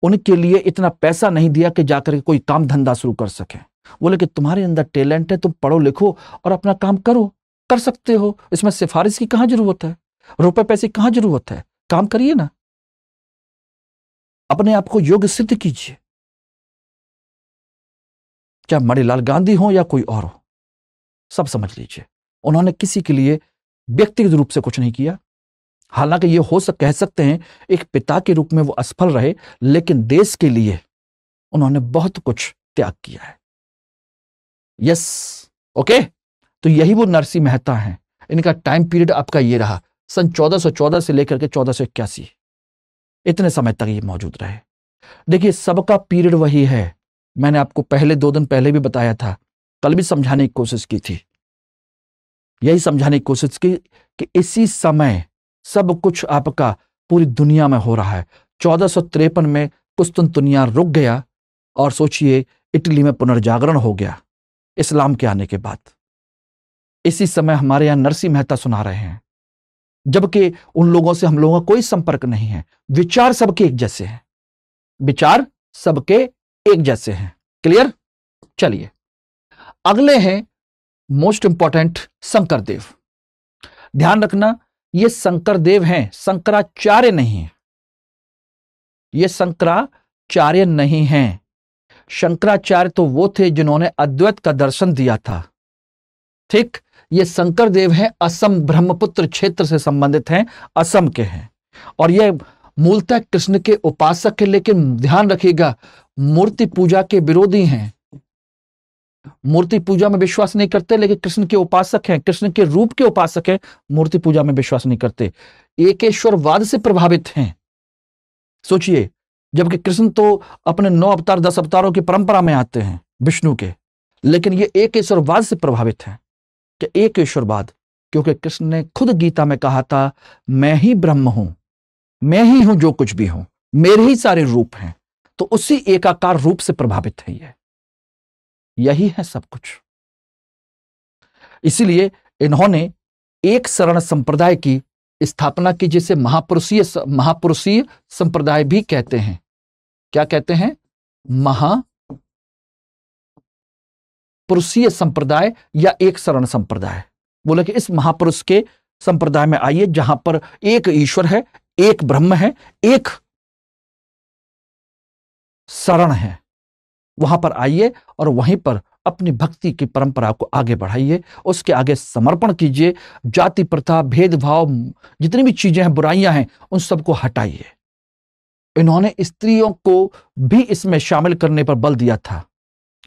उनके लिए इतना पैसा नहीं दिया कि जाकर कोई काम धंधा शुरू कर सके। बोले कि तुम्हारे अंदर टैलेंट है, तुम पढ़ो लिखो और अपना काम करो, कर सकते हो, इसमें सिफारिश की कहां जरूरत है, रुपए पैसे की कहां जरूरत है, काम करिए ना, अपने आप को योग्य सिद्ध कीजिए। क्या मणिलाल गांधी हो या कोई और हो, सब समझ लीजिए, उन्होंने किसी के लिए व्यक्तिगत रूप से कुछ नहीं किया, हालांकि ये कह सकते हैं एक पिता के रूप में वो असफल रहे, लेकिन देश के लिए उन्होंने बहुत कुछ त्याग किया है। Yes, okay. तो यही वो नरसिंह मेहता हैं। इनका टाइम पीरियड आपका ये रहा, सन 1414 से लेकर के 1481, इतने समय तक ये मौजूद रहे। देखिए, सबका पीरियड वही है। मैंने आपको पहले 2 दिन पहले भी बताया था, कल भी समझाने की कोशिश की थी, यही समझाने की कोशिश की कि इसी समय सब कुछ आपका पूरी दुनिया में हो रहा है। 1453 में कुस्तुनतुनिया रुक गया और सोचिए इटली में पुनर्जागरण हो गया इस्लाम के आने के बाद। इसी समय हमारे यहां नरसिंह मेहता सुना रहे हैं, जबकि उन लोगों से हम लोगों का कोई संपर्क नहीं है। विचार सबके एक जैसे हैं, विचार सबके एक जैसे हैं। क्लियर? चलिए अगले हैं मोस्ट इंपॉर्टेंट, शंकरदेव। ध्यान रखना, ये शंकरदेव हैं, शंकराचार्य नहीं है। ये शंकराचार्य नहीं हैं। शंकराचार्य तो वो थे जिन्होंने अद्वैत का दर्शन दिया था। ठीक, ये शंकरदेव हैं, असम ब्रह्मपुत्र क्षेत्र से संबंधित हैं, असम के हैं, और ये मूलतः कृष्ण के उपासक हैं। लेकिन ध्यान रखिएगा, मूर्ति पूजा के विरोधी हैं। मूर्ति पूजा में विश्वास नहीं करते, लेकिन कृष्ण के उपासक हैं, कृष्ण के रूप के उपासक हैं, मूर्ति पूजा में विश्वास नहीं करते। एकेश्वरवाद से प्रभावित हैं। सोचिए, जबकि कृष्ण तो अपने 9 अवतार 10 अवतारों की परंपरा में आते हैं विष्णु के, लेकिन ये एकेश्वरवाद से प्रभावित हैं। कि एकेश्वरवाद, क्योंकि कृष्ण ने खुद गीता में कहा था, मैं ही ब्रह्म हूं, मैं ही हूं जो कुछ भी हूं, मेरे ही सारे रूप हैं। तो उसी एकाकार रूप से प्रभावित है ये, यही है सब कुछ। इसीलिए इन्होंने एक शरण संप्रदाय की स्थापना की, जिसे महापुरुषीय संप्रदाय भी कहते हैं। क्या कहते हैं? महापुरुषीय संप्रदाय या एक शरण संप्रदाय। बोले कि इस महापुरुष के संप्रदाय में आइए, जहां पर एक ईश्वर है, एक ब्रह्म है, एक शरण है, वहां पर आइए और वहीं पर अपनी भक्ति की परंपरा को आगे बढ़ाइए, उसके आगे समर्पण कीजिए। जाति प्रथा, भेदभाव, जितनी भी चीजें हैं, बुराइयां हैं, उन सबको हटाइए। इन्होंने स्त्रियों को भी इसमें शामिल करने पर बल दिया था।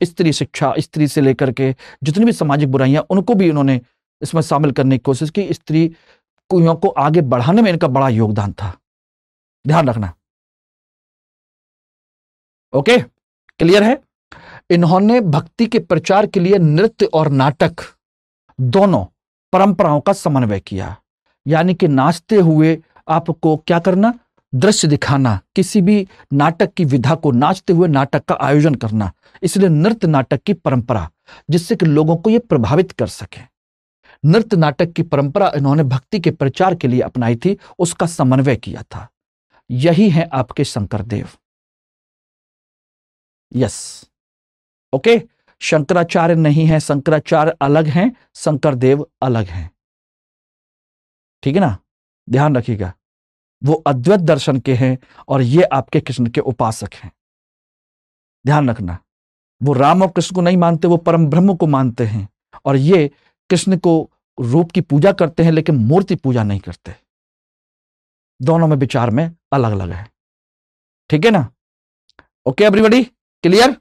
स्त्री शिक्षा, स्त्री से लेकर के जितनी भी सामाजिक बुराइयां, उनको भी इन्होंने इसमें शामिल करने की कोशिश की। स्त्री को आगे बढ़ाने में इनका बड़ा योगदान था। ध्यान रखना। ओके, क्लियर है? इन्होंने भक्ति के प्रचार के लिए नृत्य और नाटक दोनों परंपराओं का समन्वय किया। यानी कि नाचते हुए आपको क्या करना? दृश्य दिखाना, किसी भी नाटक की विधा को नाचते हुए नाटक का आयोजन करना। इसलिए नृत्य नाटक की परंपरा, जिससे कि लोगों को यह प्रभावित कर सके। नृत्य नाटक की परंपरा इन्होंने भक्ति के प्रचार के लिए अपनाई थी, उसका समन्वय किया था। यही है आपके शंकरदेव। Yes, okay. शंकराचार्य नहीं है, शंकराचार्य अलग हैं, शंकरदेव अलग हैं। ठीक है ना? ध्यान रखिएगा, वो अद्वैत दर्शन के हैं और ये आपके कृष्ण के उपासक हैं। ध्यान रखना, वो राम और कृष्ण को नहीं मानते, वो परम ब्रह्म को मानते हैं। और ये कृष्ण को रूप की पूजा करते हैं, लेकिन मूर्ति पूजा नहीं करते। दोनों में विचार में अलग अलग है। ठीक है ना? Okay everybody, clear?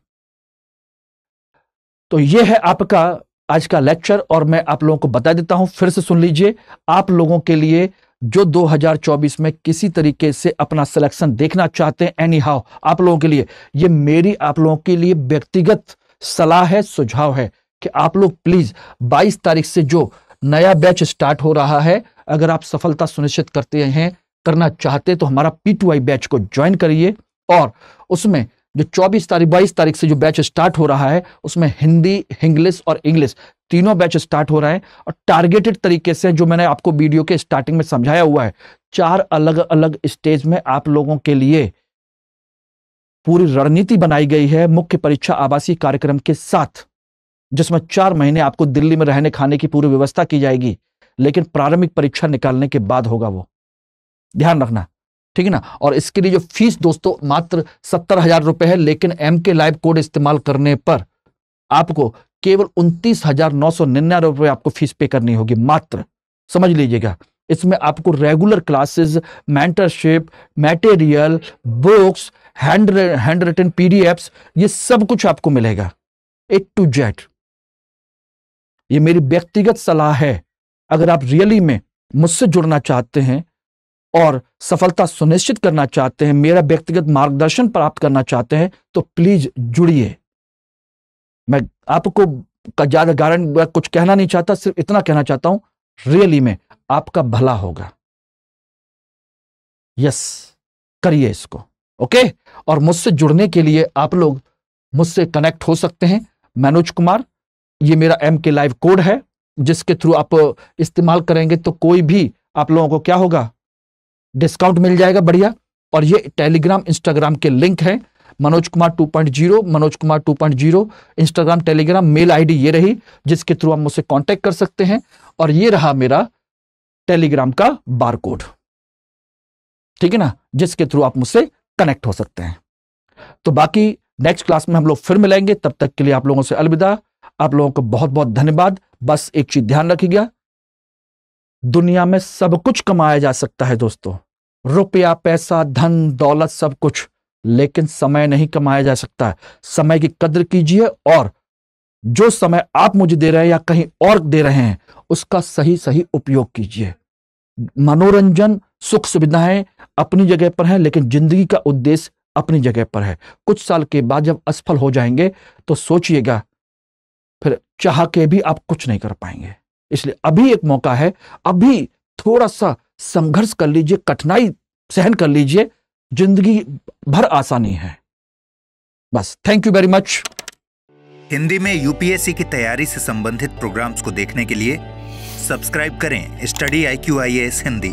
तो ये है आपका आज का लेक्चर, और मैं आप लोगों को बता देता हूं, फिर से सुन लीजिए। आप लोगों के लिए जो 2024 में किसी तरीके से अपना सिलेक्शन देखना चाहते हैं, एनी हाउ, आप लोगों के लिए ये मेरी आप लोगों के लिए व्यक्तिगत सलाह है, सुझाव है कि आप लोग प्लीज 22 तारीख से जो नया बैच स्टार्ट हो रहा है, अगर आप सफलता सुनिश्चित करना चाहते हैं तो हमारा P2I बैच को ज्वाइन करिए। और उसमें जो 22 तारीख से जो बैच स्टार्ट हो रहा है, उसमें हिंदी, इंग्लिश और इंग्लिश तीनों बैच स्टार्ट हो रहा है। और टारगेटेड तरीके से, जो मैंने आपको वीडियो के स्टार्टिंग में समझाया हुआ है, 4 अलग अलग स्टेज में आप लोगों के लिए पूरी रणनीति बनाई गई है, मुख्य परीक्षा आवासीय कार्यक्रम के साथ, जिसमें 4 महीने आपको दिल्ली में रहने खाने की पूरी व्यवस्था की जाएगी। लेकिन प्रारंभिक परीक्षा निकालने के बाद होगा वो, ध्यान रखना। ठीक है ना? और इसके लिए जो फीस दोस्तों मात्र 70,000 रुपए है, लेकिन MK लाइव कोड इस्तेमाल करने पर आपको केवल 29,999 रुपए आपको फीस पे करनी होगी मात्र। समझ लीजिएगा, इसमें आपको regular classes, mentorship, material, books, hand written PDFs, ये सब कुछ आपको मिलेगा A to Z। ये मेरी व्यक्तिगत सलाह है। अगर आप रियली में मुझसे जुड़ना चाहते हैं और सफलता सुनिश्चित करना चाहते हैं, मेरा व्यक्तिगत मार्गदर्शन प्राप्त करना चाहते हैं, तो प्लीज जुड़िए। मैं आपको ज्यादा गारंटी कुछ कहना नहीं चाहता, सिर्फ इतना कहना चाहता हूं, रियली में आपका भला होगा। यस, करिए इसको। ओके, और मुझसे जुड़ने के लिए आप लोग मुझसे कनेक्ट हो सकते हैं। मनोज कुमार, ये मेरा MK लाइव कोड है, जिसके थ्रू आप इस्तेमाल करेंगे तो कोई भी आप लोगों को क्या होगा, डिस्काउंट मिल जाएगा, बढ़िया। और ये टेलीग्राम इंस्टाग्राम के लिंक है, Manoj Kumar 2.0, Manoj Kumar 2.0 Instagram Telegram, mail ID ये रही जिसके थ्रू आप मुझसे कांटेक्ट कर सकते हैं। और ये रहा मेरा टेलीग्राम का बार कोड, ठीक है ना, जिसके थ्रू आप मुझसे कनेक्ट हो सकते हैं। तो बाकी नेक्स्ट क्लास में हम लोग फिर मिलेंगे, तब तक के लिए आप लोगों से अलविदा। आप लोगों को बहुत बहुत धन्यवाद। बस एक चीज ध्यान रखिएगा, दुनिया में सब कुछ कमाया जा सकता है दोस्तों, रुपया, पैसा, धन, दौलत, सब कुछ, लेकिन समय नहीं कमाया जा सकता। समय की कद्र कीजिए, और जो समय आप मुझे दे रहे हैं या कहीं और दे रहे हैं, उसका सही सही उपयोग कीजिए। मनोरंजन, सुख सुविधाएं अपनी जगह पर है, लेकिन जिंदगी का उद्देश्य अपनी जगह पर है। कुछ साल के बाद जब असफल हो जाएंगे तो सोचिएगा, फिर चाह के भी आप कुछ नहीं कर पाएंगे। इसलिए अभी एक मौका है, अभी थोड़ा सा संघर्ष कर लीजिए, कठिनाई सहन कर लीजिए, जिंदगी भर आसानी है। बस, thank you very much. Hindi में यूपीएससी की तैयारी से संबंधित प्रोग्राम्स को देखने के लिए सब्सक्राइब करें स्टडी IQ IAS हिंदी।